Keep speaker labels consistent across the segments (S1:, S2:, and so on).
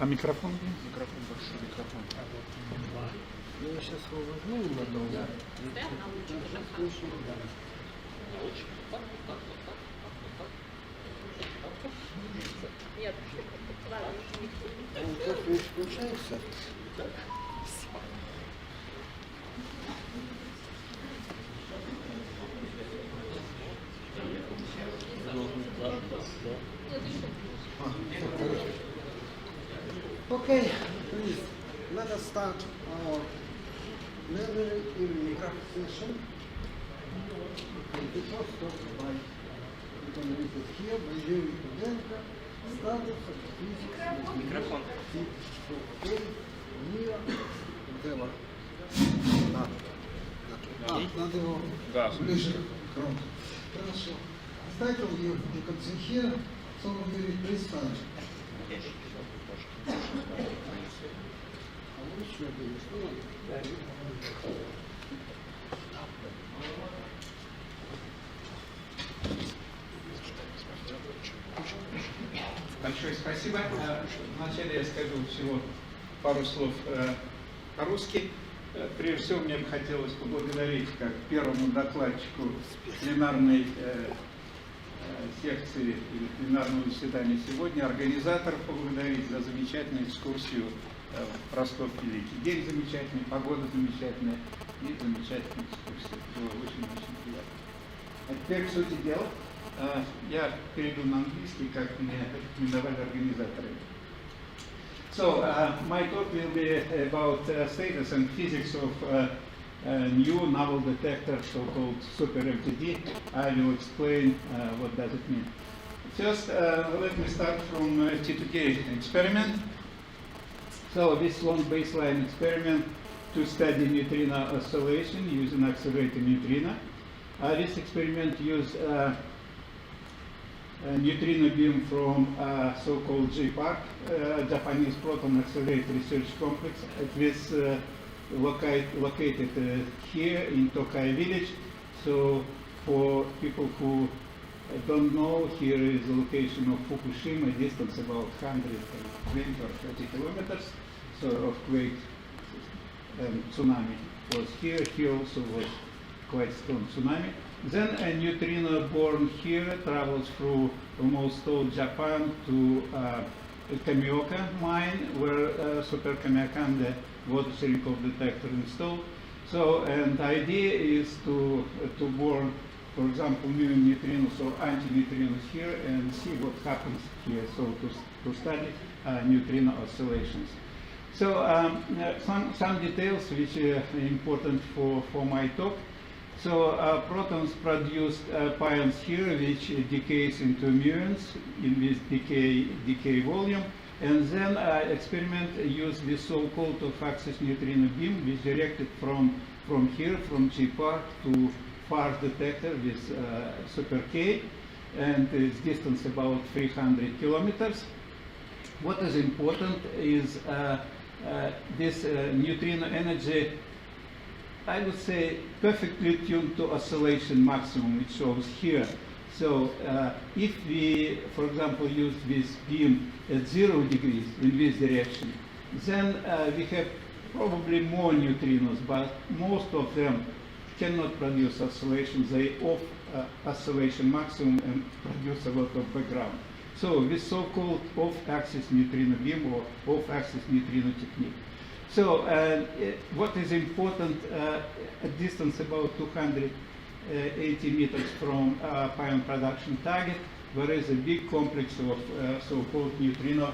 S1: А микрофон?
S2: Микрофон большой, микрофон. Ну, я сейчас его возьму немного.
S3: Нет,
S2: А микрофон не включается? Okay, please, let us start our very evening craft session. Okay, the first talk by, you can read it here, by Kudenko, Status of Physics,
S4: Микрофон.
S2: T2K, whatever. Надо его ближе к фронту. Хорошо. Title you can see here, so we will please start.
S1: Большое спасибо. Вначале я скажу всего пару слов по-русски. Прежде всего, мне бы хотелось поблагодарить как первому докладчику пленарной секции или пленарного заседания сегодня, организаторов поблагодарить за замечательную экскурсию в Ростов Великий. День замечательный, погода замечательная и замечательная экскурсия. Было очень-очень приятно. А теперь к сути дела. Я перейду на английский, как мне рекомендовали организаторы. So, my talk will be about status and physics of new novel detector, so-called SuperFGD. I will explain what does it mean. First, let me start from T2K experiment. So, this long baseline experiment to study neutrino oscillation using accelerated neutrino. This experiment used a neutrino beam from so-called JPARC, Japanese Proton Accelerated Research Complex. It is located here in Tokai village. So for people who don't know, here is the location of Fukushima, distance about 120 or 30 kilometers. So earthquake and tsunami was here. Here also was quite strong tsunami. Then a neutrino born here travels through almost all Japan to Kamioka mine, where Super Kamiokande water cycle detector installed. So, and the idea is to born, for example, new neutrinos or anti-neutrinos here and see what happens here. So to study neutrino oscillations. So some details which are important for my talk. So protons produce pions here, which decays into muons in this decay volume, and then experiment use this so-called off-axis neutrino beam, which directed from here, from G-part to far detector with Super K, and its distance about 300 kilometers. What is important is this neutrino energy, I would say, perfectly tuned to oscillation maximum, it shows here. So if we, for example, use this beam at 0 degrees in this direction, then we have probably more neutrinos, but most of them cannot produce oscillations. They off oscillation maximum and produce a lot of background. So this so-called off-axis neutrino beam or off-axis neutrino technique. So what is important, a distance about 280 meters from pion production target, there is a big complex of so-called neutrino,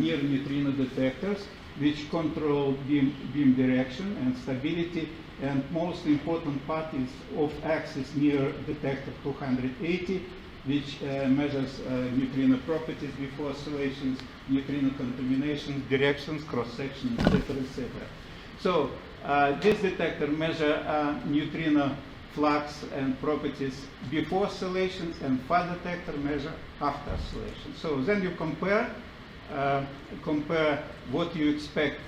S1: near neutrino detectors, which control beam direction and stability. And most important part is off-axis near detector 280, which measures neutrino properties before oscillations, neutrino contaminations, directions, cross-section, etc., etc. So this detector measures neutrino flux and properties before oscillations, and far detector measure after oscillation. So then you compare what you expect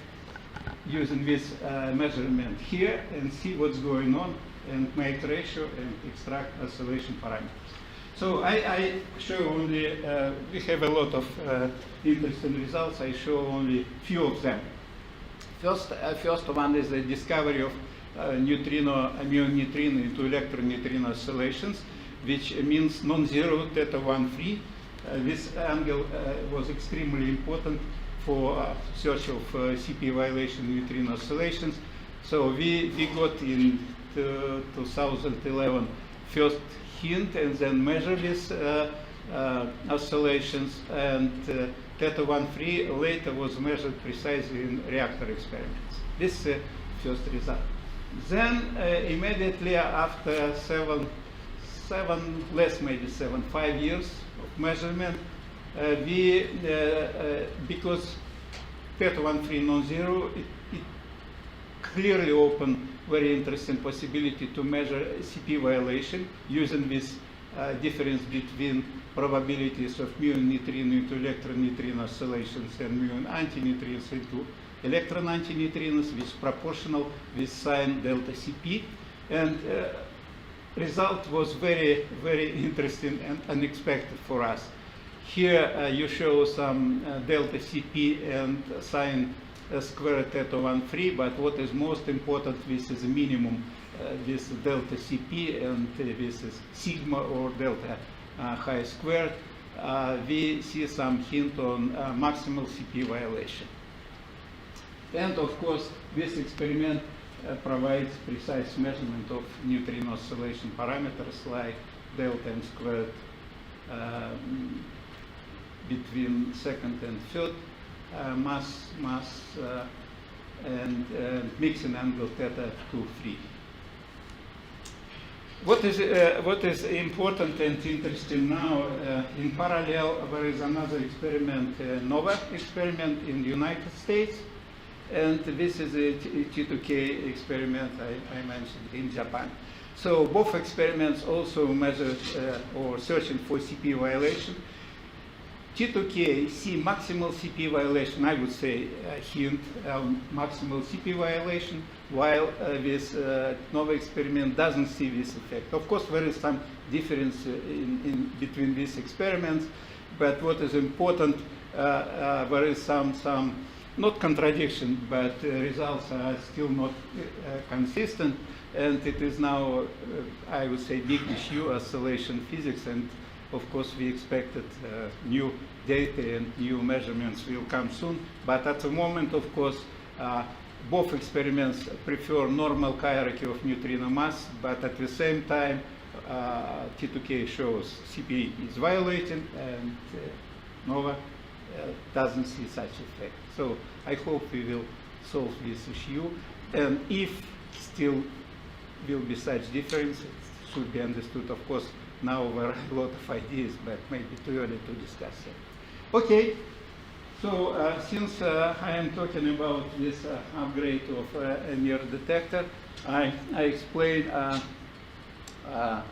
S1: using this measurement here and see what's going on and make ratio and extract oscillation parameters. So I show only, we have a lot of interesting results. I show only few of them. First one is the discovery of neutrino, muon neutrino into electron neutrino oscillations, which means non-zero theta 1 free. This angle was extremely important for search of CP violation neutrino oscillations. So we got in 2011 first hint and then measure these oscillations, and theta 1 free later was measured precisely in reactor experiments. This is first result. Then immediately after 5 years of measurement, because theta 1 free non-zero, it clearly opened very interesting possibility to measure CP violation using this difference between probabilities of muon neutrino into electron neutrino oscillations and muon anti-neutrinos into electron anti-neutrinos, which is proportional with sign delta CP. And result was very, very interesting and unexpected for us. Here you show some delta CP and sign square theta 1 free, but what is most important, this is a minimum, this delta CP, and this is sigma or delta high squared. We see some hint on maximal CP violation. And of course, this experiment provides precise measurement of neutrino oscillation parameters like delta m squared between second and third mass and mixing angle theta 2 free. What is important and interesting now, in parallel there is another experiment, NOVA experiment in the United States, and this is a T2K experiment I mentioned in Japan. So both experiments also measured or searching for CP violation. T2K see maximal CP violation, I would say hint maximal CP violation, while this NOVA experiment doesn't see this effect. Of course, there is some difference in between these experiments, but what is important, there is some not contradiction, but results are still not consistent, and it is now, I would say, big issue, oscillation physics, and of course we expected new data and new measurements will come soon, but at the moment, of course, both experiments prefer normal hierarchy of neutrino mass, but at the same time, T2K shows CP is violating, and NOVA doesn't see such effect. So I hope we will solve this issue, and if still will be such difference, it should be understood. Of course, now there are a lot of ideas, but maybe too early to discuss it. Okay, so since I am talking about this upgrade of a mirror detector, I explain a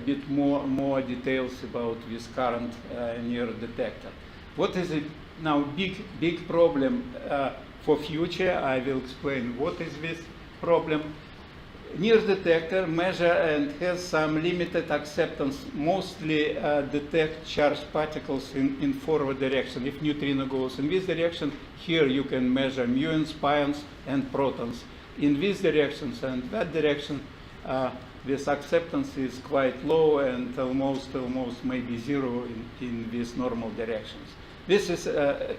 S1: bit more details about this current mirror detector. What is it now big problem for future? I will explain what is this problem. Near detector measure and has some limited acceptance, mostly detect charged particles in forward direction. If neutrino goes in this direction, here you can measure muons, pions, and protons. In these directions and that direction, this acceptance is quite low and almost maybe zero in these normal directions. This is a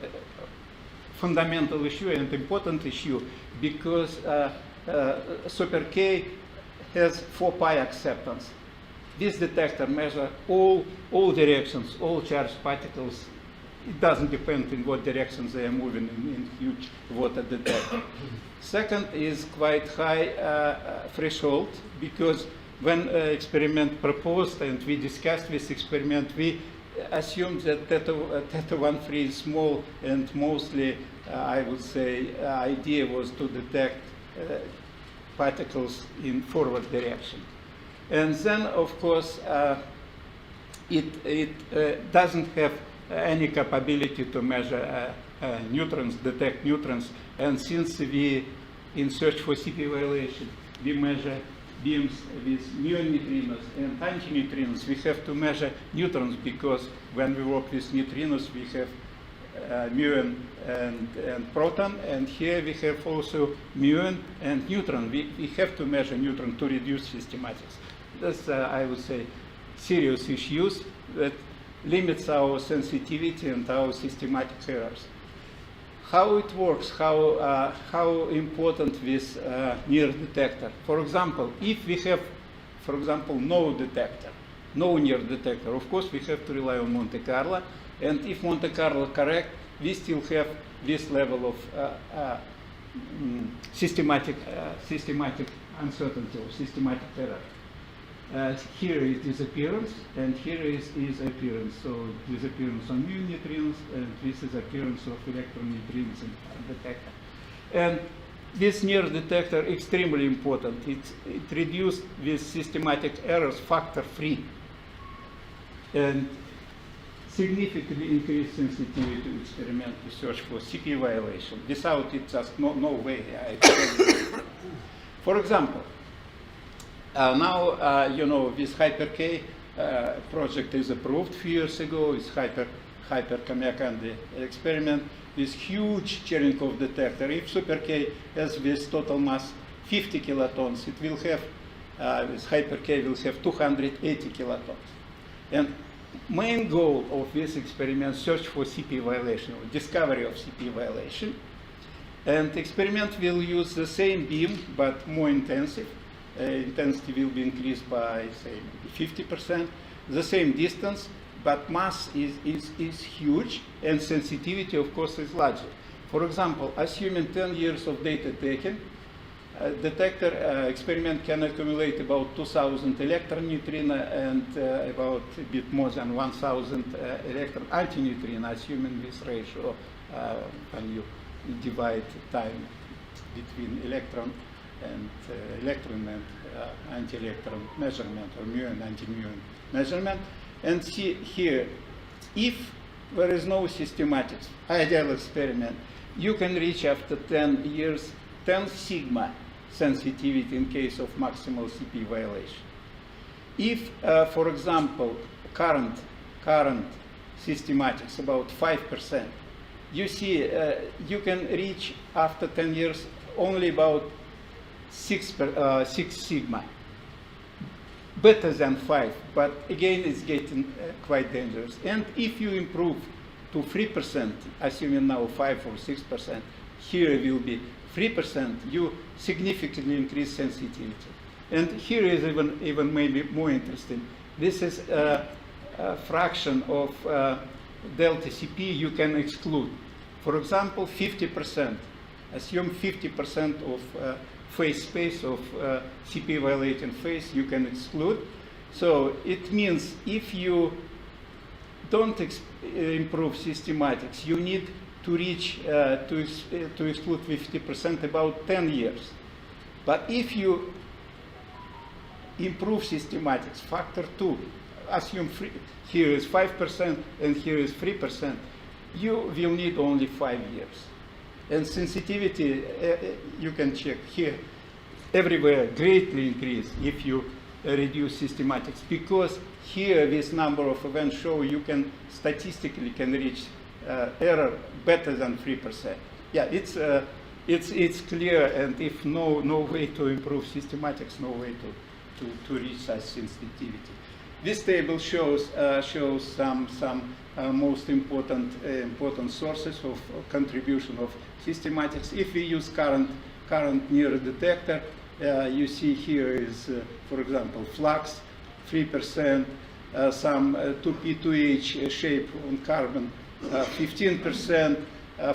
S1: fundamental issue and important issue because SuperK has 4 pi acceptance. This detector measures all directions, all charged particles. It doesn't depend in what directions they are moving in huge water detector. Second is quite high threshold, because when experiment proposed and we discussed this experiment, we assumed that theta 1 free is small, and mostly I would say idea was to detect particles in forward direction. And then, of course, it doesn't have any capability to measure neutrons, detect neutrons. And since we, in search for CP violation, we measure beams with muon neutrinos and anti-neutrinos, we have to measure neutrons, because when we work with neutrinos, we have muon and proton, and here we have also muon and neutron. We have to measure neutron to reduce systematics. That's, I would say, serious issues that limits our sensitivity and our systematic errors. How it works, how important this near detector. For example, if we have, for example, no detector, no near detector, of course we have to rely on Monte Carlo, and if Monte Carlo correct, we still have this level of systematic uncertainty or systematic error. Here it is appearance, and here is appearance. So this appearance on mu neutrinos, and this is appearance of electron neutrinos in detector. And this near detector extremely important. It reduced this systematic errors factor 3, and significantly increased sensitivity to experiment research for CP violation. Without it, just no way. For example, now, you know, this Hyper-K project is approved a few years ago. It's Hyper-Kamiokande experiment with huge Cherenkov detector. If Super-K has this total mass 50 kilotons, it will have, this Hyper-K will have 280 kilotons. And main goal of this experiment, search for CP violation, or discovery of CP violation. And experiment will use the same beam, but more intensive. Intensity will be increased by, say, 50%. The same distance, but mass is huge, and sensitivity, of course, is larger. For example, assuming 10 years of data taken, detector experiment can accumulate about 2,000 electron neutrino and about a bit more than 1,000 electron anti-neutrino, assuming this ratio when you divide time between electron and anti-electron measurement, or muon anti-muon measurement. And see here, if there is no systematics, ideal experiment, you can reach after 10 years 10 sigma sensitivity in case of maximal CP violation. If, for example, current systematics about 5%, you see you can reach after 10 years only about 6 sigma, better than 5, but again it's getting quite dangerous. And if you improve to 3%, assuming now 5 or 6%, here it will be 3%, you significantly increase sensitivity. And here is even maybe more interesting. This is a fraction of delta CP you can exclude. For example, 50%. Assume 50% of phase space of CP violating phase you can exclude. So it means if you don't improve systematics, you need to reach to exclude 50% about 10 years. But if you improve systematics, factor 2, assume here is 5% and here is 3%, you will need only 5 years. And sensitivity, you can check here, everywhere greatly increase if you reduce systematics, because here this number of events show you can statistically reach error better than 3%. Yeah, it's clear, and if no way to improve systematics, no way to reach such sensitivity. This table shows some most important sources of contribution of systematics. If we use current near detector, you see here is, for example, flux 3%, some 2p2h shape on carbon 15%,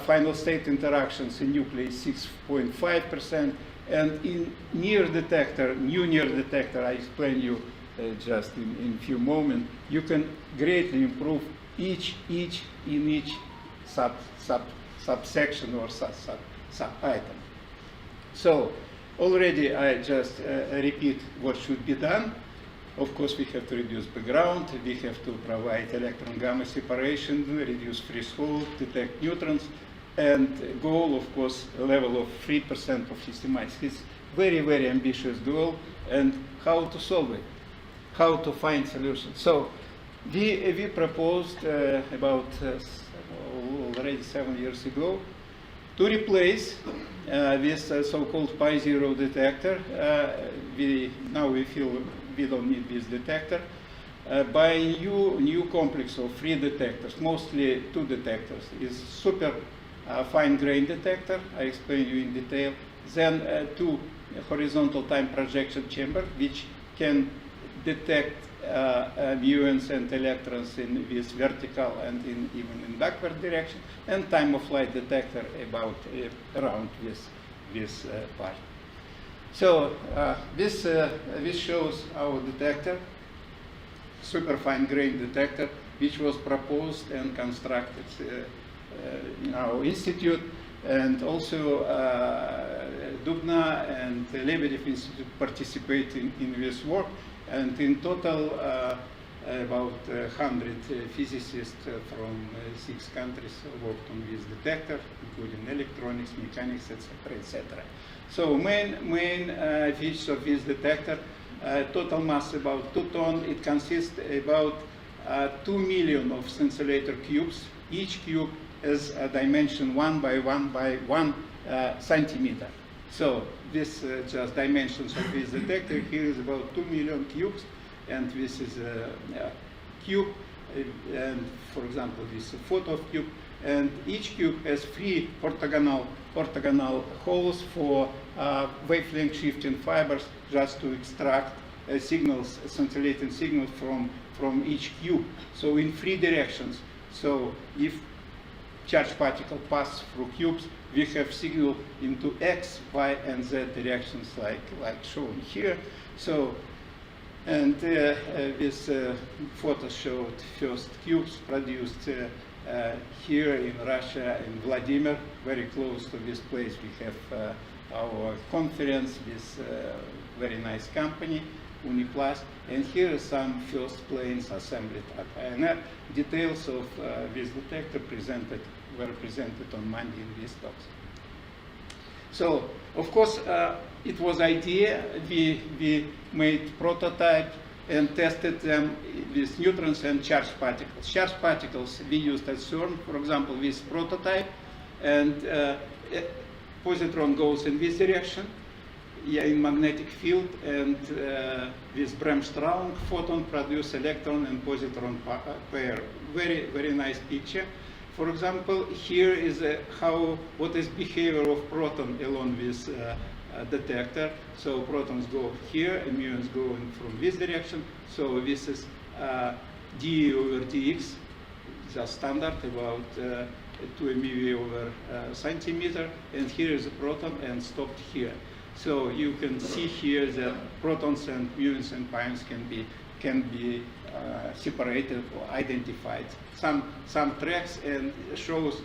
S1: final state interactions in nucleus 6.5%, and in near detector, new near detector, I explain you just in few moments, you can greatly improve each subsection or sub item. So already I just repeat what should be done. Of course, we have to reduce background, we have to provide electron gamma separation, reduce threshold, detect neutrons, and goal, of course, a level of 3% of systematics. very, very ambitious goal, and how to solve it, how to find solutions. So we proposed about already 7 years ago to replace this so-called pi-zero detector. Now we feel we don't need this detector. By new complex of 3 detectors, mostly 2 detectors, is super fine grain detector, I explain you in detail. Then 2 horizontal time projection chamber, which can detect muons and electrons in this vertical and even in backward direction, and time of flight detector about around this part. So this shows our detector, superfine grain detector, which was proposed and constructed in our institute, and also Dubna and Lebedev Institute participate in this work. And in total, about 100 physicists from 6 countries worked on this detector, including electronics, mechanics, etc., etc. So main features of this detector: total mass about 2 tons. It consists about 2 million of scintillator cubes. Each cube has a dimension 1 by 1 by 1 centimeter. So this just dimensions of this detector. Here is about 2 million cubes, and this is a cube, and for example, this is a photo cube, and each cube has 3 orthogonal holes for wavelength shifting fibers, just to extract signals, scintillating signals from each cube. So in 3 directions. So if charged particle pass through cubes, we have signal into X, Y, and Z directions, like shown here. So, and this photo showed first cubes produced here in Russia, in Vladimir, very close to this place. We have our conference with very nice company, Uniplast, and here are some first planes assembled at INR. Details of this detector were presented on Monday in these talks. So, of course, it was idea. We made prototype and tested them with neutrons and charged particles. Charged particles we used at CERN, for example, this prototype, and positron goes in this direction, in magnetic field, and with Bremsstrahlung photon produce electron and positron pair. Very, very nice picture. For example, here is what is behavior of proton along this detector. So protons go here, and muons go in from this direction. So this is d over dx, just standard, about 2 MeV over centimeter. And here is a proton and stopped here. So you can see here that protons and muons and pions can be separated or identified. Some tracks, and shows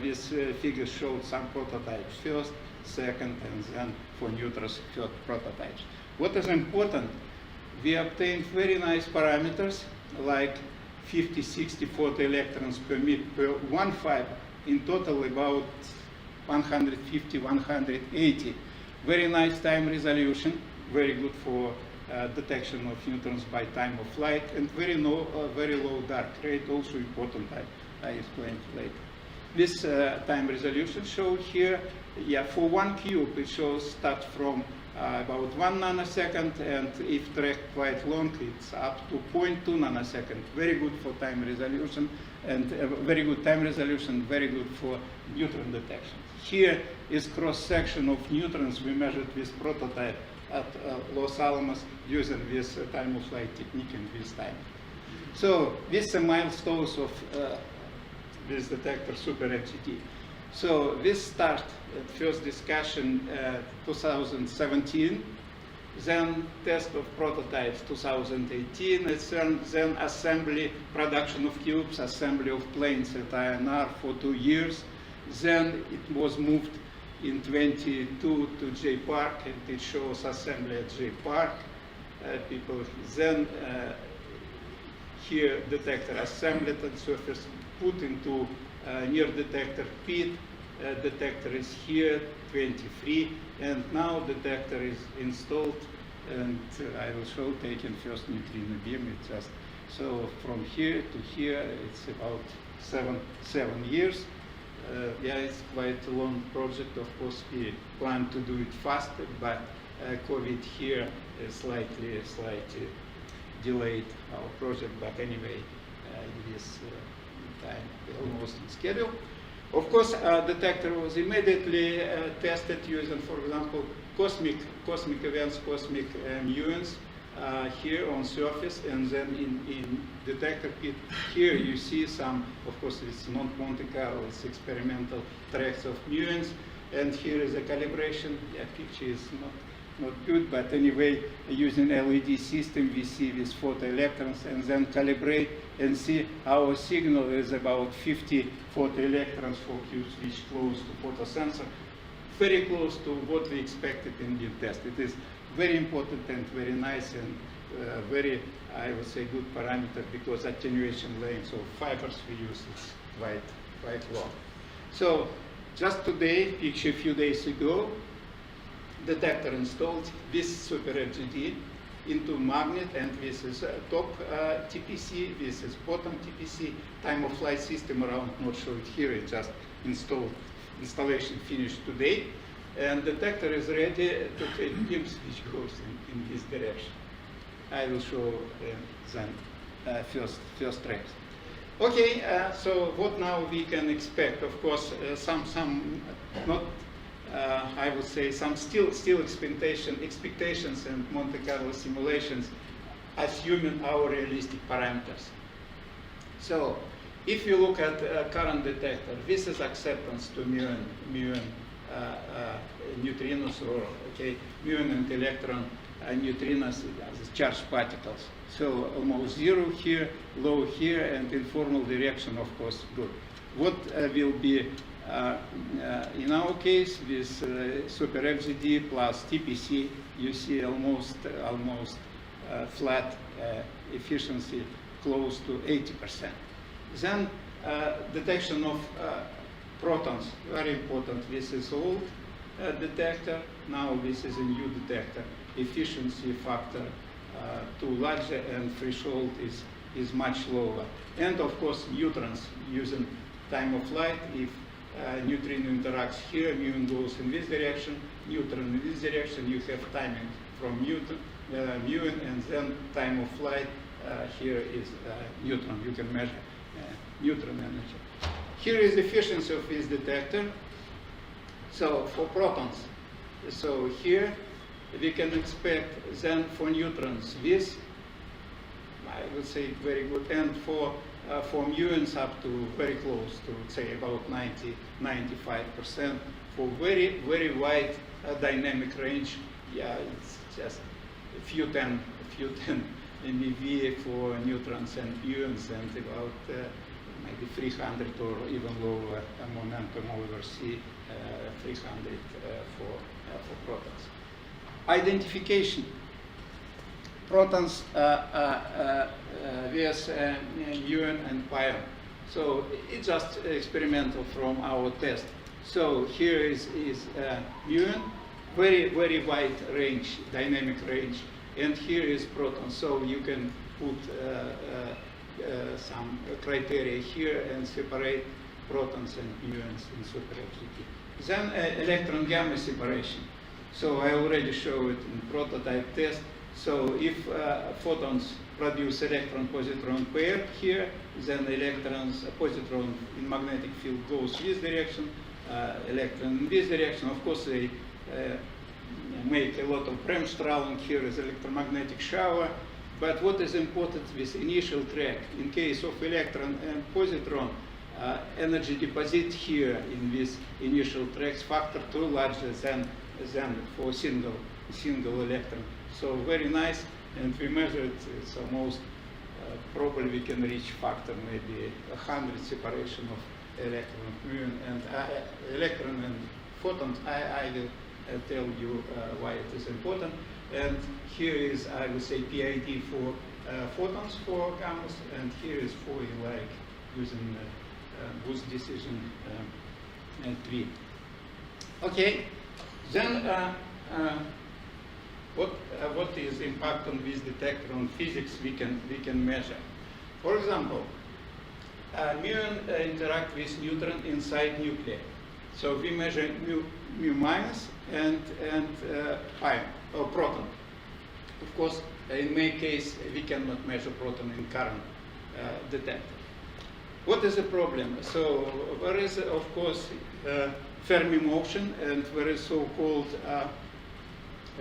S1: this figure showed some prototypes first, second, and then for neutrons third prototypes. What is important? We obtained very nice parameters like 50, 60 photoelectrons per 1 fiber. In total, about 150, 180. Very nice time resolution, very good for detection of neutrons by time of flight, and very low dark rate, also important. I explained later. This time resolution shown here, for 1 cube, it shows start from about 1 nanosecond, and if tracked quite long, it's up to 0.2 nanosecond. Very good for time resolution, and very good time resolution, very good for neutron detection. Here is cross-section of neutrons we measured with prototype at Los Alamos using this time of flight technique and this time. So these are milestones of this detector, SuperFGD. So this start at first discussion 2017, then test of prototypes 2018, then assembly, production of cubes, assembly of planes at INR for 2 years. Then it was moved in 22 to J Park, and it shows assembly at J Park. People then here detector assembled and surface put into near detector pit, detector is here, 23, and now detector is installed, and I will show taking first neutrino beam. It's just so from here to here, it's about seven years. Yeah, it's quite a long project. Of course, we plan to do it faster, but COVID here slightly delayed our project. But anyway, it is time almost on schedule. Of course, detector was immediately tested using, for example, cosmic events, cosmic muons here on surface, and then in detector kit here you see some, of course it's not Monte Carlo, it's experimental tracks of muons, and here is a calibration. Yeah, picture is not good, but anyway, using LED system we see these photoelectrons and then calibrate and see our signal is about 50 photoelectrons for Q switch close to photosensor, very close to what we expected in the test. It is very important and very nice and very, I would say, good parameter, because attenuation length of fibers we use is quite long. So just today, picture a few days ago, detector installed this SuperFGD into magnet, and this is top TPC, this is bottom TPC, time of flight system around, not show it here, it's just installation finished today. And detector is ready to take beams which goes in this direction. I will show then first tracks. Okay, so what now we can expect? Of course, some not I would say some still expectations and Monte Carlo simulations, assuming our realistic parameters. So, if you look at current detector, this is acceptance to muon neutrinos, or muon and electron neutrinos as charged particles. So almost zero here, low here, and informal direction, of course, good. What will be in our case with SuperFGD plus TPC, you see almost flat efficiency, close to 80%. Then detection of protons, very important. This is old detector, now this is a new detector. Efficiency factor too larger, and threshold is much lower. And of course neutrons, using time of flight. If neutrino interacts here, muon goes in this direction, neutron in this direction, you have timing from muon, and then time of flight here is neutron. You can measure neutron energy. Here is the efficiency of this detector. So for protons, so here we can expect then for neutrons this, I would say very good, and for muons up to very close to say about 90–95% for very wide dynamic range. Yeah, it's just a few 10 MeV for neutrons and muons, and about maybe 300 or even lower momentum over C, 300 for protons. Identification. Protons vs muon and pion. So it's just experimental from our test. So here is muon, very wide range, dynamic range, and here is proton. So you can put some criteria here and separate protons and muons in SuperFGD. Then electron gamma separation. So I already showed it in prototype test. So if photons produce electron-positron pair here, then electrons, positron in magnetic field goes this direction, electron in this direction. Of course, they make a lot of Bremsstrahlung. Here is electromagnetic shower. But what is important with initial track, in case of electron and positron, energy deposit here in this initial tracks factor too larger than for single electron. So very nice, and we measured, it's almost probably we can reach factor maybe 100 separation of electron and photons. I will tell you why it is important. And here is, I would say, PID for photons for gammas, and here is for like using boost decision and V. Okay, then what is impact on this detector on physics we can measure? For example, muon interact with neutron inside nuclei. So we measure mu minus and ion or proton. Of course, in my case, we cannot measure proton in current detector. What is the problem? So there is, of course, Fermi motion, and there is so-called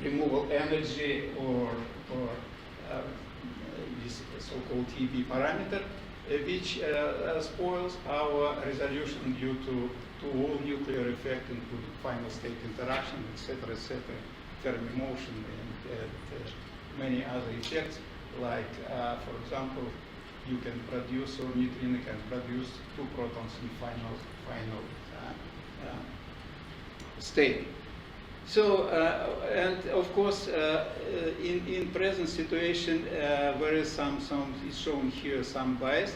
S1: removal energy or this so-called TB parameter, which spoils our resolution due to all nuclear effect, including final state interaction, etc., Fermi motion, and many other effects, like, for example, you can produce, or neutrino can produce 2 protons in final state. So, and of course, in present situation, there is is shown here some bias,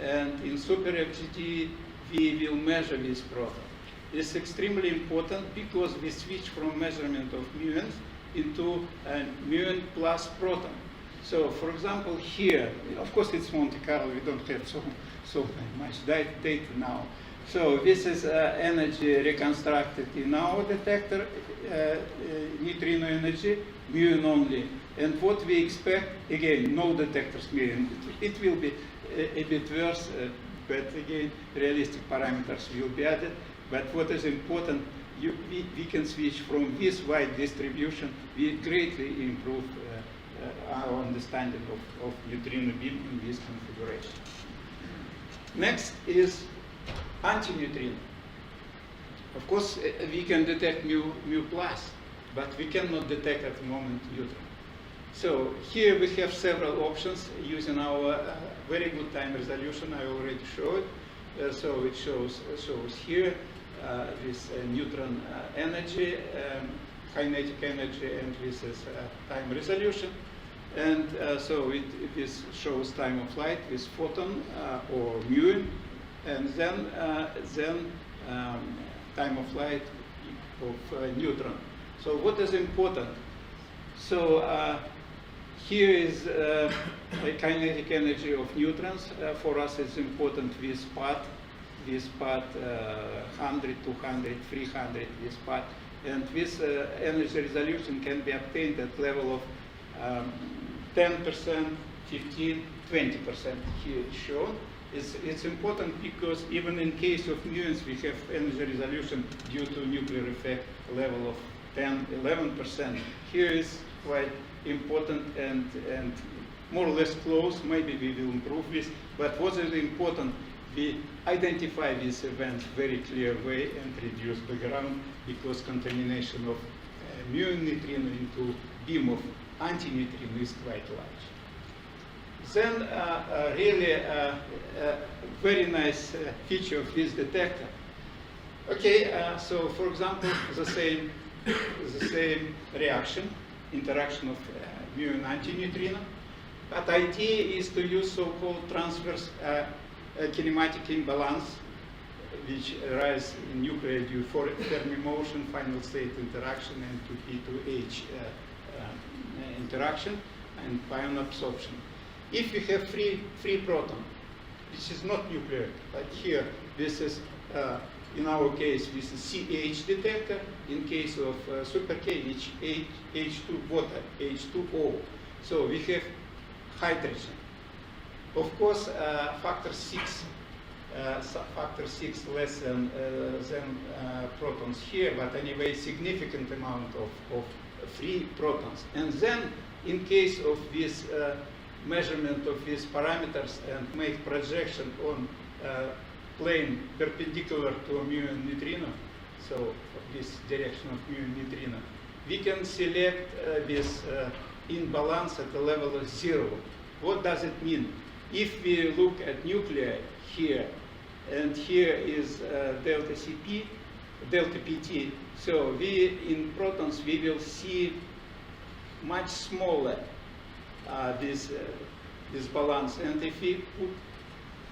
S1: and in SuperFGD, we will measure this proton. It's extremely important because we switch from measurement of muons into muon plus proton. So, for example, here, of course, it's Monte Carlo. We don't have so much data now. So this is energy reconstructed in our detector, neutrino energy, muon only. And what we expect, again, no detectors muon. It will be a bit worse, but again, realistic parameters will be added. But what is important, we can switch from this wide distribution. We greatly improve our understanding of neutrino beam in this configuration. Next is anti-neutrino. Of course, we can detect mu plus, but we cannot detect at the moment neutron. So here we have several options using our very good time resolution. I already showed. So it shows here this neutron energy, kinetic energy, and this is time resolution. And so this shows time of flight with photon or muon, and then time of flight of neutron. So what is important? So here is the kinetic energy of neutrons. For us, it's important this part 100, 200, 300, this part. And this energy resolution can be obtained at level of 10%, 15, 20% here shown. It's important because even in case of muons, we have energy resolution due to nuclear effect level of 10, 11%. Here is quite important and more or less close. Maybe we will improve this. But what is important, we identify this event very clear way and reduce background, because contamination of muon neutrino into beam of anti-neutrino is quite large. Then really very nice feature of this detector. Okay, so for example, the same reaction, interaction of muon anti-neutrino. But idea is to use so-called transverse kinematic imbalance, which arise in nuclei due for Fermi motion, final state interaction, and T2H interaction, and pion absorption. If you have free proton, which is not nuclear, like here, this is, in our case, this is CH detector. In case of SuperK, it's H2 water, H2O. So we have hydrogen. Of course, factor 6 less than protons here, but anyway, significant amount of free protons. And then, in case of this measurement of these parameters and make projection on plane perpendicular to muon neutrino, so this direction of muon neutrino, we can select this imbalance at the level of 0. What does it mean? If we look at nuclei here, and here is delta CP, delta PT, so in protons we will see much smaller this balance. And if we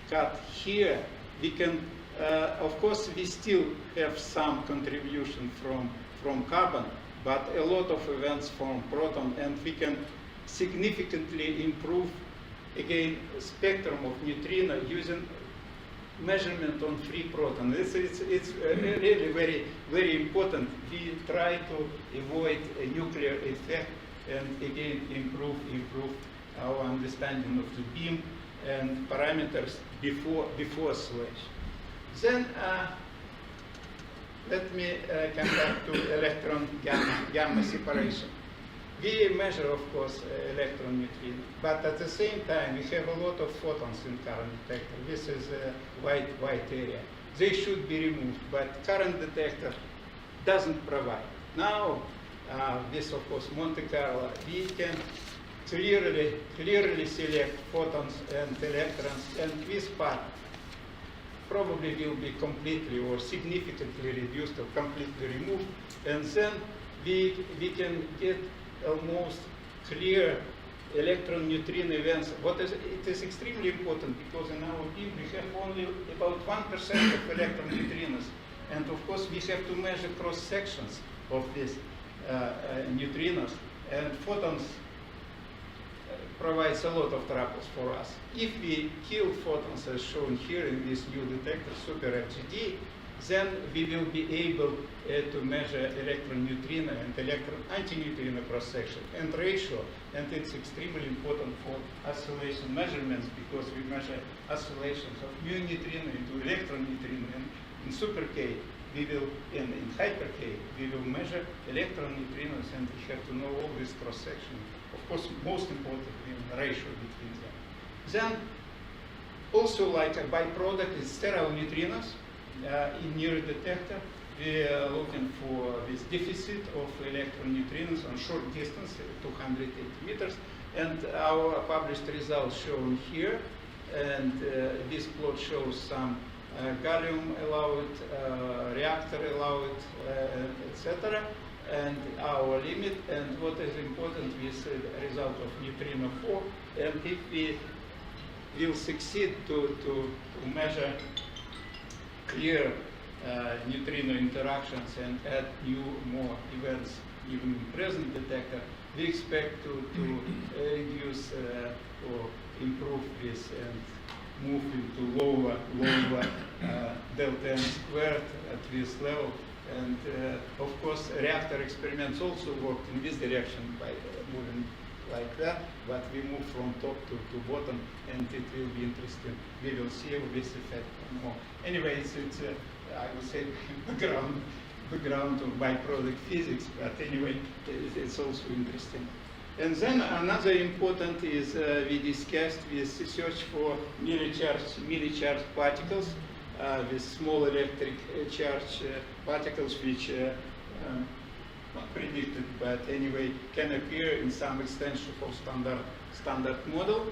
S1: cut here, we can Of course, we still have some contribution from carbon, but a lot of events from proton, and we can significantly improve, again, spectrum of neutrino using measurement on free proton. It's really very, very important. We try to avoid a nuclear effect and again improve our understanding of the beam and parameters before slash. Then let me come back to electron gamma separation. We measure, of course, electron neutrino, but at the same time we have a lot of photons in current detector. This is a white area. They should be removed, but current detector doesn't provide. Now, this of course Monte Carlo, we can clearly select photons and electrons, and this part probably will be completely or significantly reduced or completely removed, and then we can get almost clear electron neutrino events. It is extremely important because in our beam we have only about 1% of electron neutrinos, and of course we have to measure cross sections of these neutrinos, and photons provides a lot of troubles for us. If we kill photons as shown here in this new detector, SuperFGD, then we will be able to measure electron neutrino and electron anti-neutrino cross section and ratio, and it's extremely important for oscillation measurements because we measure oscillations of mu neutrino into electron neutrino, and in super K we will, in hyper K, we will measure electron neutrinos, and we have to know all this cross section. Of course, most importantly, the ratio between them. Then, also like a byproduct is sterile neutrinos. In near detector, we are looking for this deficit of electron neutrinos on short distance, 280 meters, and our published results shown here. And this plot shows some gallium allowed, reactor allowed, etc. And our limit, and what is important is the result of neutrino 4. And if we will succeed to measure clear neutrino interactions and add more events even in present detector, we expect to reduce or improve this and move into lower delta n squared at this level. And of course, reactor experiments also worked in this direction by moving like that, but we move from top to bottom, and it will be interesting. We will see this effect more. Anyway, it's I would say background of byproduct physics, but anyway, it's also interesting. And then another important is we discussed this search for milli-charged particles, with small electric charge particles which not predicted, but anyway can appear in some extension of standard model.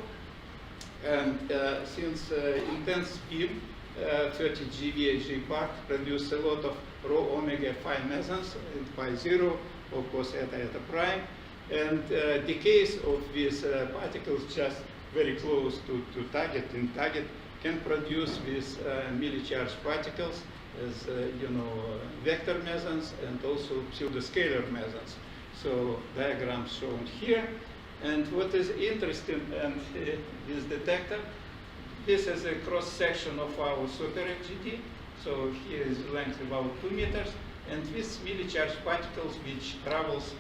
S1: And since intense beam 30 GeV J-part produce a lot of raw omega phi mesons and phi 0, of course eta prime, and decays of these particles just very close to target can produce these milli-charged particles as vector mesons and also pseudoscalar mesons. So diagrams shown here. And what is interesting and this detector, this is a cross section of our SuperFGD. So here is length about 2 meters, and these milli-charged particles which travels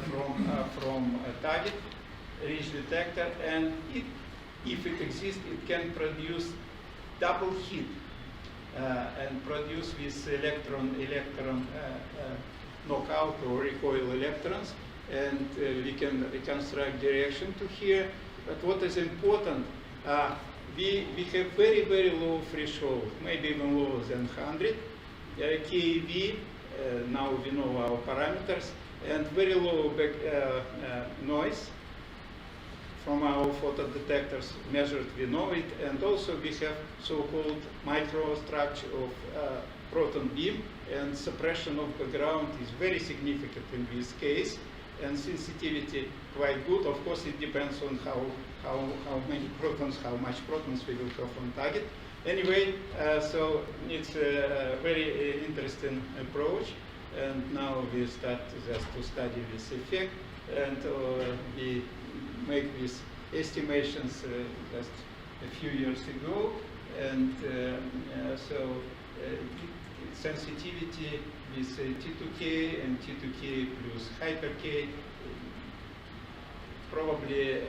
S1: from a target reach detector, and if it exists, it can produce double hit and produce this electron knockout or recoil electrons, and we can reconstruct direction to here. But what is important, we have very low threshold, maybe even lower than 100 keV. Now we know our parameters, and very low noise. From our photo detectors measured, we know it, and also we have so-called microstructure of proton beam, and suppression of background is very significant in this case, and sensitivity quite good. Of course, it depends on how many protons, how much protons we will have on target. Anyway, so it's a very interesting approach, and now we start just to study this effect, and we make these estimations just a few years ago, and sensitivity with T2K and T2K plus hyper K probably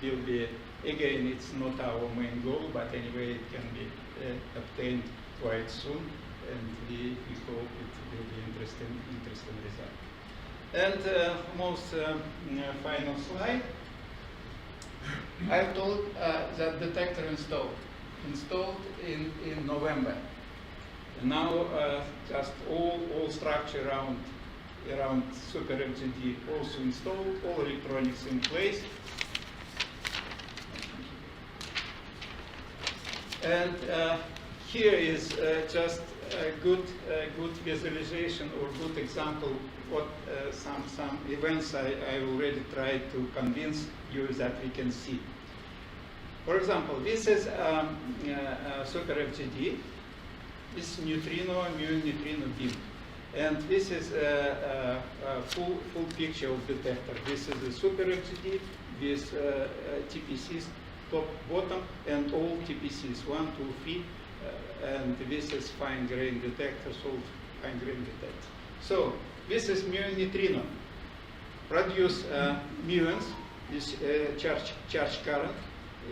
S1: will be, again, it's not our main goal, but anyway, it can be obtained quite soon, and we hope it will be interesting result. And most final slide. I've told that detector installed in November. And now just all structure around SuperFGD also installed, all electronics in place. And here is just a good visualization or good example what some events I already tried to convince you that we can see. For example, this is SuperFGD. This is neutrino, muon neutrino beam. And this is a full picture of detector. This is a SuperFGD with TPCs top, bottom, and all TPCs, 1, 2, 3, and this is fine-grained detectors, all fine-grained detectors. So this is muon neutrino. Produce muons, this charge current,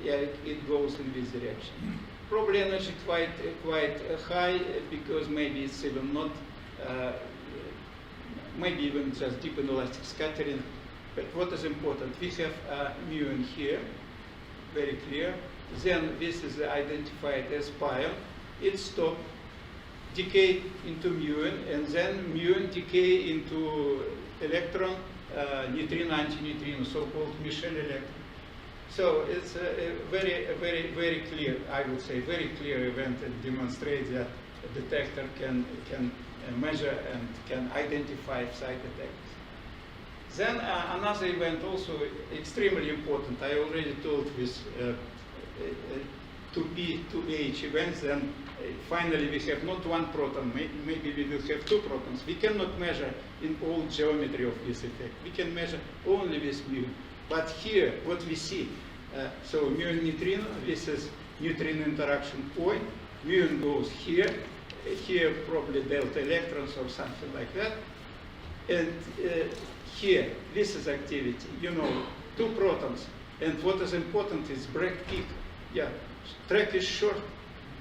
S1: it goes in this direction. Probably energy quite high, because maybe it's even not, maybe even just deep inelastic scattering. But what is important, we have muon here, very clear. Then this is identified as pion. It stops, decay into muon, and then muon decay into electron, neutrino, anti-neutrino, so-called Michel electron. So it's a very clear, I would say, very clear event, and demonstrates that a detector can measure and can identify site detectors. Then another event also extremely important. I already told this 2p, 2h events. Then finally we have not one proton, maybe we will have 2 protons. We cannot measure in all geometry of this effect. We can measure only with muon. But here, what we see, so muon neutrino, this is neutrino interaction point. Muon goes here, here probably delta electrons or something like that. And here, this is activity, 2 protons. And what is important is break peak. Yeah, track is short,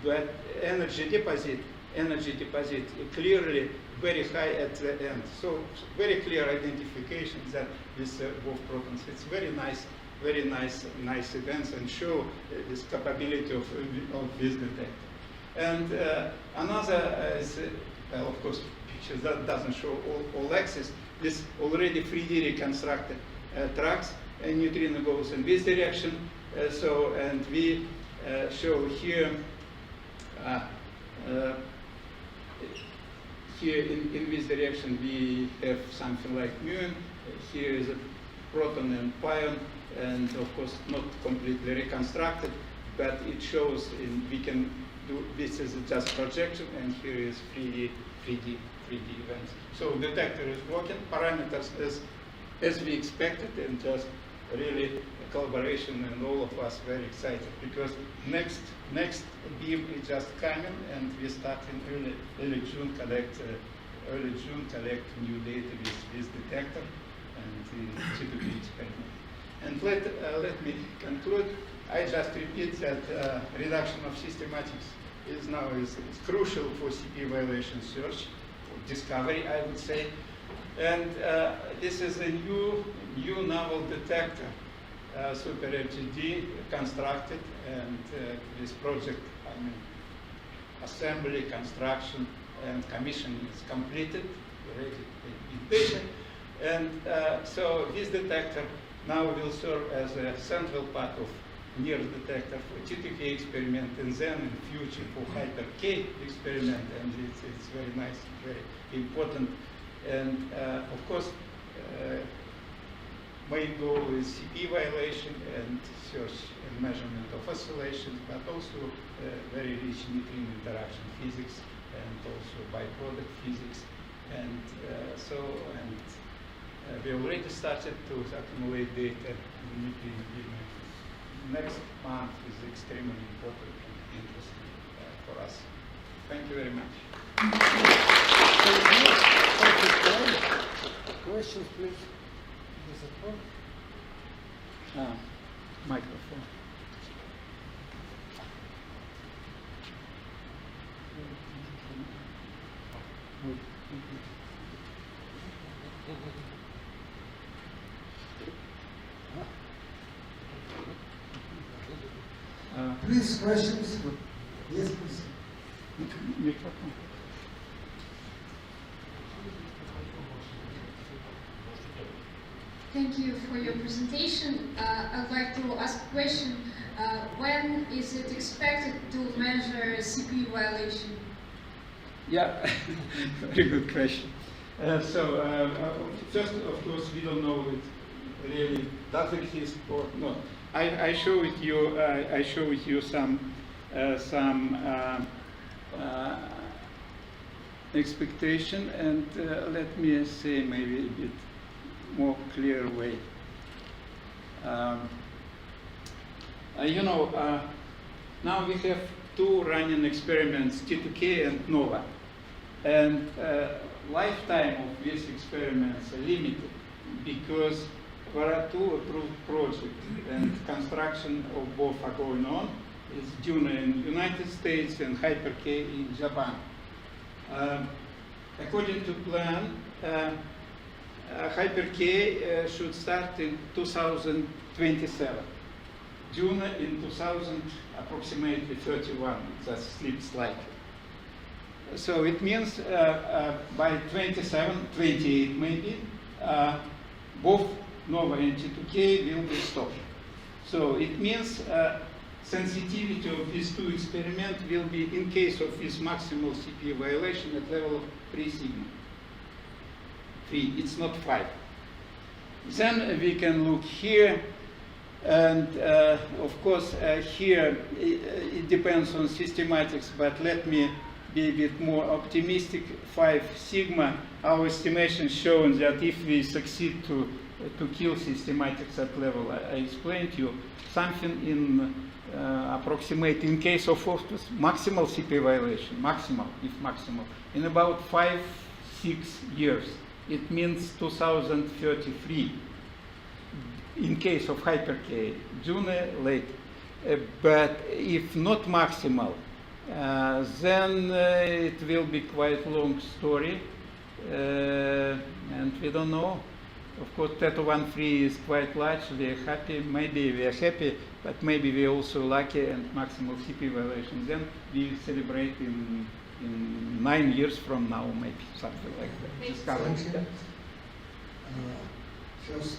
S1: but energy deposit clearly very high at the end. So very clear identification that this both protons. It's very nice events, and show this capability of this detector. And another is, well, of course, picture that doesn't show all axes. This already 3D reconstructed tracks, and neutrino goes in this direction. And we show here. Here in this direction we have something like muon. Here is a proton and pion, and of course not completely reconstructed, but it shows we can do, this is just projection, and here is 3D events. So detector is working, parameters as we expected, and just really collaboration, and all of us very excited, because next beam is just coming, and we start in early June collect new data with this detector and the T2K experiment. And let me conclude. I just repeat that reduction of systematics is now is crucial for CP evaluation search, or discovery, I would say. And this is a new novel detector, SuperFGD, constructed, and this project, assembly, construction, and commissioning is completed, already in patient. And so this detector now will serve as a central part of near detector for T2K experiment, and then in future for hyper K experiment, and it's very nice, very important. And of course, main goal is CP violation and search and measurement of oscillations, but also very rich neutrino interaction physics and also byproduct physics. And we already started to accumulate data in neutrino beam. Next month is extremely important and interesting for us. Thank you very much.
S2: Questions, please.
S1: Microphone.
S2: Please, questions? Yes, please.
S1: Microphone.
S4: Thank you for your presentation. I'd like to ask a question. When is it expected to measure CPU violation?
S1: Yeah, very good question. First, of course, we don't know it really does exist or not. I show with you. I show with you some expectation, and let me say maybe a bit more clear way. Now we have two running experiments, T2K and NOVA, and lifetime of these experiments are limited because there are two approved projects and construction of both are going on. It's Juno in the United States and Hyper-K in Japan. According to plan, Hyper-K should start in 2027. Juno in 2000, approximately 31, just slips slightly. So it means by 27, 28 maybe, both NOVA and T2K will be stopped. So it means sensitivity of these two experiments will be in case of this maximal CPU violation at level of 3 sigma. 3, it's not 5. Then we can look here, and of course here it depends on systematics, but let me be a bit more optimistic. 5 sigma, our estimation shows that if we succeed to kill systematics at level I explained to you, something in approximate in case of maximal CPU violation, maximal, in about 5-6 years. It means 2033. In case of Hyper-K, Juno late. But if not maximal, then it will be quite long story, and we don't know. Of course, T213 is quite large. We are happy. Maybe we are happy, but maybe we are also lucky and maximal CPU violation. Then we celebrate in 9 years from now, maybe something like that.
S2: First,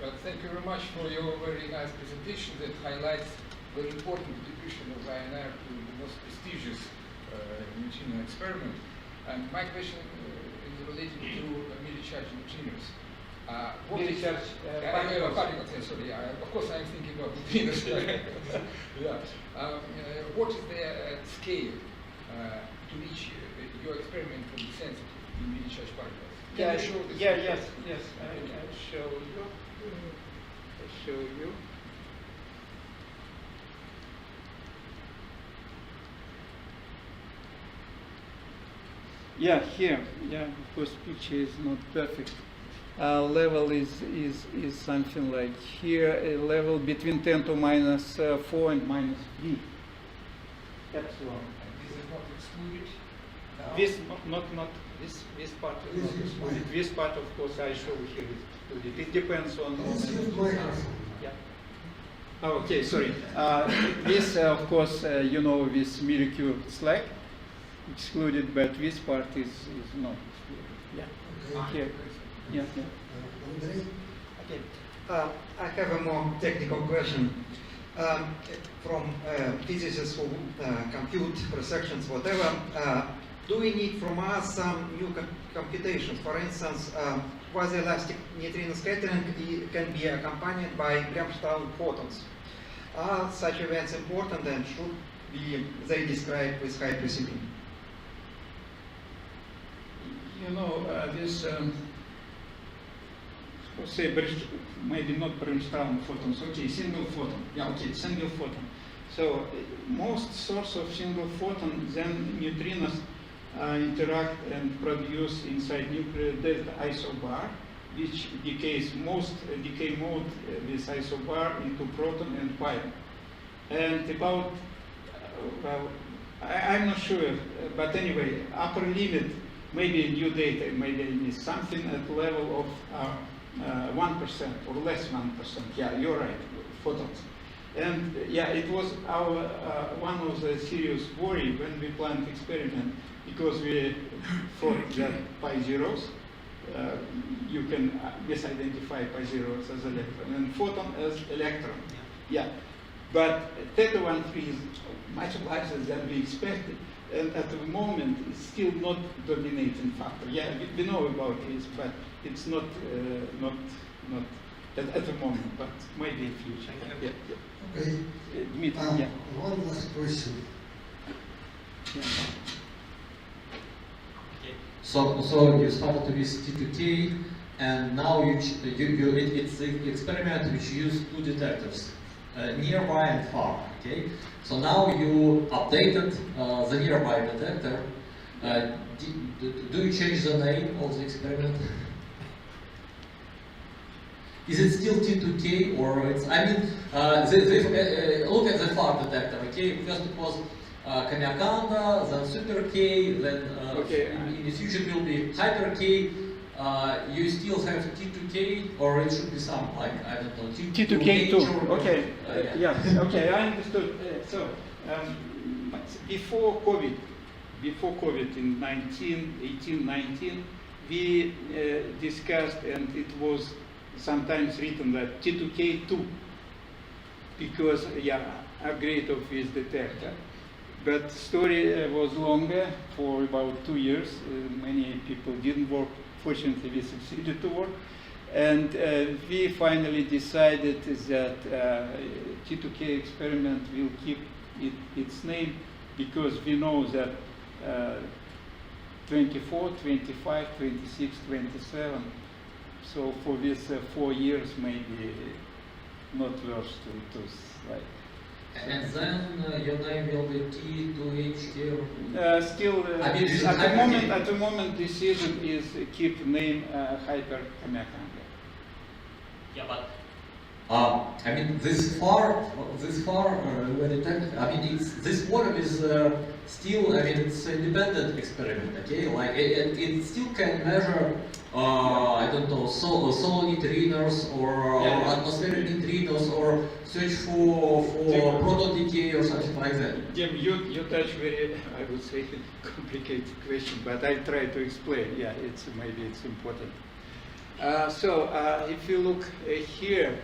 S5: Well, thank you very much for your very nice presentation that highlights very important contribution of INR to the most prestigious neutrino experiment. And my question is related to midi-charge neutrinos.
S1: Midi-charge
S5: particles, sorry. Of course, I'm thinking of neutrinos. Yeah. What is the scale to which your experiment can be sensitive to midi-charge particles? Can you show this?
S1: Yes. I'll show you. Yeah, here. Yeah, of course, picture is not perfect. Level is something like here. A level between 10 to minus 4 and minus 3 epsilon.
S5: And this is not excluded? No?
S1: This not this part is not excluded. This part, of course, I show here is excluded. It depends on. Yeah. Oh, okay, sorry. This, of course, this molecule slack excluded, but this part is not excluded. Yeah.
S2: Okay.
S1: Here. Yeah.
S2: Andrei?
S6: Okay. I have a more technical question. From physicists who compute cross-sections, whatever, do we need from us some new computations? For instance, quasi-elastic neutrino scattering can be accompanied by Bremsstrahlung photons. Are such events important and should be they described with high precision?
S1: You know, this, say, maybe not Bremsstrahlung photons, okay, single photon. Yeah, okay, single photon. So most source of single photon, then neutrinos interact and produce inside nuclear delta isobar, which decays most decay mode with isobar into proton and pion. And about, well, I'm not sure, but anyway, upper limit, maybe new data, maybe is something at the level of 1% or less 1%. Yeah, you're right, photons. And yeah, it was our one of the serious worry when we planned experiment, because we thought that pi zeros, you can misidentify pi zeros as electron and photon as electron. Yeah, but theta-1,3 is much larger than we expected, and at the moment it's still not dominating factor. Yeah, we know about this, but it's not at the moment, but maybe in future. Yeah, yeah.
S2: Okay.
S1: Dmitry, yeah.
S2: One last question.
S1: Yeah.
S7: So you started with T2K, and now it's the experiment which used two detectors, nearby and far. Okay. So now you updated the nearby detector. Do you change the name of the experiment? Is it still T2K, or it's? I mean, look at the far detector. Okay, first it was Kamiokande, then Super K, then in the future it will be Hyper K. You still have T2K, or it should be some, like, I don't know,
S1: T2K too. Okay.
S7: Yeah.
S1: Yes. Okay, I understood. Before COVID in 19, we discussed, and it was sometimes written that T2K2, because upgrade of this detector. But story was longer for about 2 years. Many people didn't work. Fortunately, we succeeded to work. And we finally decided that T2K experiment will keep its name, because we know that 24, 25, 26, 27. So for this 4 years, maybe not worse to like.
S7: And then your name will be T2H.
S1: Still,
S7: I mean,
S1: at the moment, decision is keep name Hyper Kamiokande.
S7: Yeah, but I mean, this far, when it, I mean, this volume is still, I mean, it's an independent experiment, okay? Like, it still can measure, I don't know, solar neutrinos or atmospheric neutrinos, or search for proton decay or something like that.
S1: Jim, you touch very, I would say, complicated question, but I try to explain. Yeah, maybe it's important. If you look here,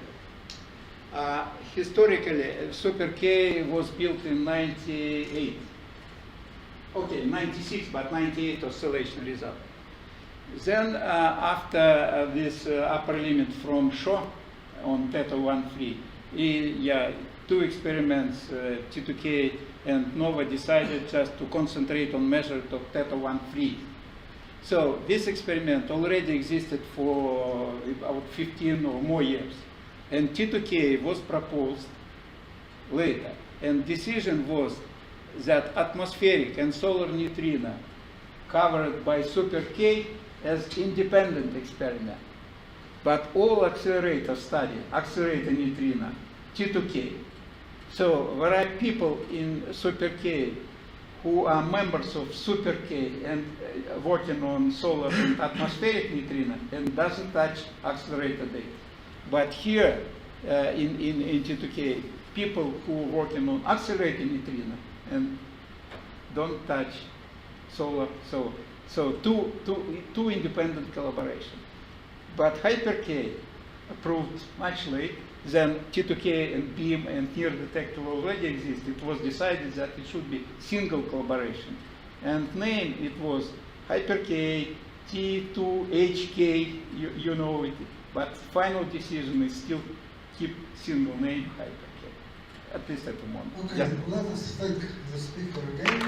S1: historically, Super K was built in 98. Okay, 96, but 98 oscillation result. Then after this upper limit from Shaw on theta-1,3, two experiments, T2K and Nova, decided just to concentrate on measure of theta-1,3. So this experiment already existed for about 15 or more years. And T2K was proposed later. And decision was that atmospheric and solar neutrino covered by Super K as independent experiment. But all accelerators study accelerator neutrino, T2K. So there are people in Super K who are members of Super K and working on solar and atmospheric neutrino and doesn't touch accelerator data. But here in T2K, people who are working on accelerator neutrino and don't touch solar. So two independent collaboration. But Hyper K approved much late. Then T2K and beam and near detector already exist. It was decided that it should be single collaboration. And name, it was hyper K, T2HK, you know it, but final decision is still keep single name hyper K, at least at the moment.
S2: Okay,
S1: Yeah.
S2: let us thank the speaker again.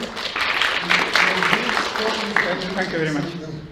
S1: Thank you very much.